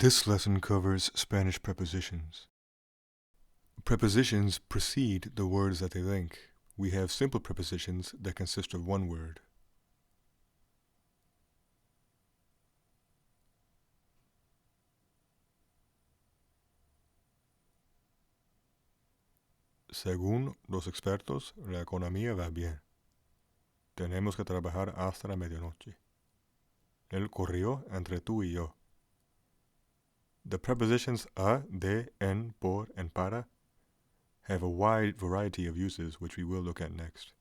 This lesson covers Spanish prepositions. Prepositions precede the words that they link. We have simple prepositions that consist of one word. Según los expertos, la economía va bien. Tenemos que trabajar hasta la medianoche. Él corrió entre tú y yo. The prepositions a, de, en, por, and para have a wide variety of uses which we will look at next.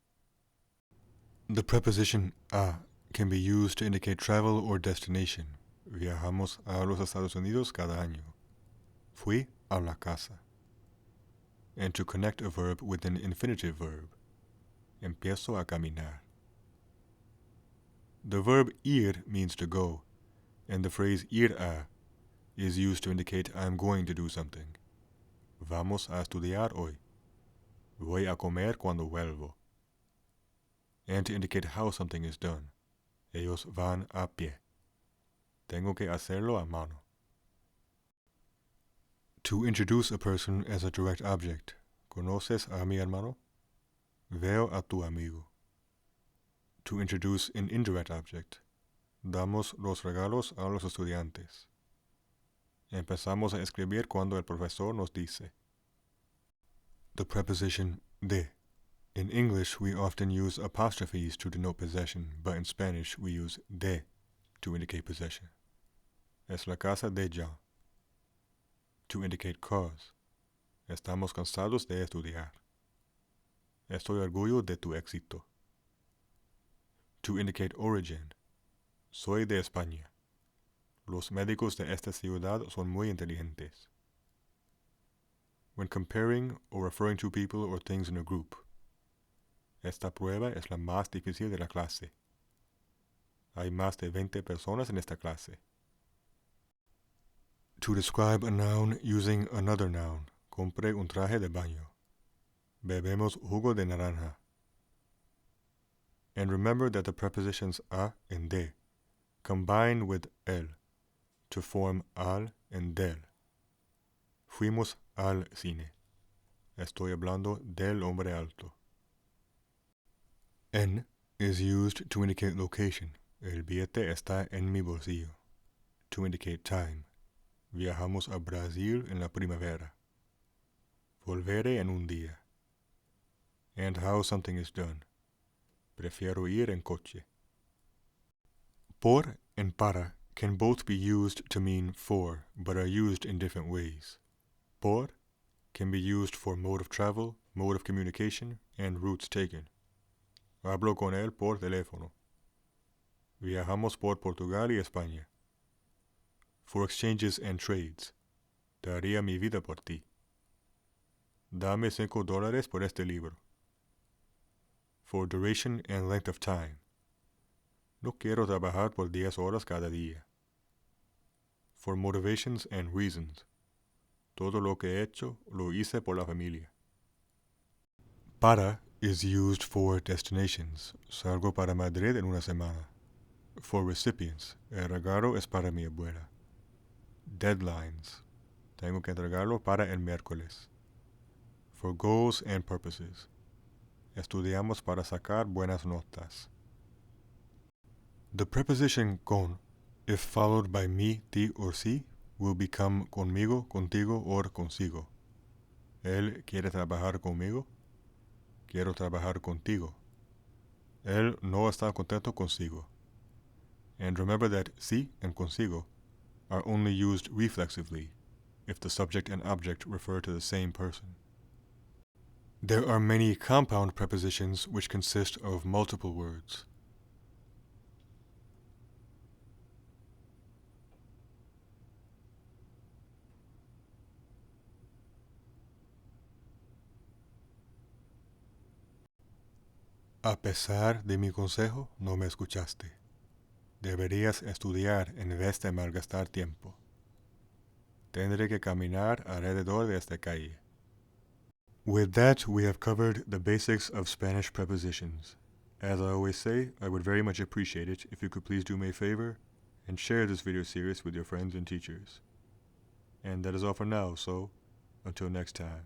The preposition a can be used to indicate travel or destination. Viajamos a los Estados Unidos cada año. Fui a la casa. And to connect a verb with an infinitive verb. Empiezo a caminar. The verb ir means to go, and the phrase ir a is used to indicate I am going to do something. Vamos a estudiar hoy. Voy a comer cuando vuelvo. And to indicate how something is done. Ellos van a pie. Tengo que hacerlo a mano. To introduce a person as a direct object. ¿Conoces a mi hermano? Veo a tu amigo. To introduce an indirect object. Damos los regalos a los estudiantes. Empezamos a escribir cuando el profesor nos dice. The preposition de. In English, we often use apostrophes to denote possession, but in Spanish, we use de to indicate possession. Es la casa de John. To indicate cause. Estamos cansados de estudiar. Estoy orgulloso de tu éxito. To indicate origin. Soy de España. Los médicos de esta ciudad son muy inteligentes. When comparing or referring to people or things in a group. Esta prueba es la más difícil de la clase. Hay más de 20 personas en esta clase. To describe a noun using another noun. Compré un traje de baño. Bebemos jugo de naranja. And remember that the prepositions a and de combine with el to form al and del. Fuimos al cine. Estoy hablando del hombre alto. En is used to indicate location. El billete está en mi bolsillo. To indicate time. Viajamos a Brasil en la primavera. Volveré en un día. And how something is done. Prefiero ir en coche. Por and para can both be used to mean for, but are used in different ways. Por can be used for mode of travel, mode of communication, and routes taken. Hablo con él por teléfono. Viajamos por Portugal y España. For exchanges and trades. Daría mi vida por ti. Dame $5 por este libro. For duration and length of time. No quiero trabajar por 10 horas cada día. For motivations and reasons. Todo lo que he hecho, lo hice por la familia. Para is used for destinations. Salgo para Madrid en una semana. For recipients. El regalo es para mi abuela. Deadlines. Tengo que entregarlo para el miércoles. For goals and purposes. Estudiamos para sacar buenas notas. The preposition con, if followed by mi, ti, or si, will become conmigo, contigo, or consigo. Él quiere trabajar conmigo. Quiero trabajar contigo. Él no está contento consigo. And remember that si and consigo are only used reflexively if the subject and object refer to the same person. There are many compound prepositions which consist of multiple words. A pesar de mi consejo, no me escuchaste. Deberías estudiar en vez de malgastar tiempo. Tendré que caminar alrededor de esta calle. With that, we have covered the basics of Spanish prepositions. As I always say, I would very much appreciate it if you could please do me a favor and share this video series with your friends and teachers. And that is all for now, so until next time.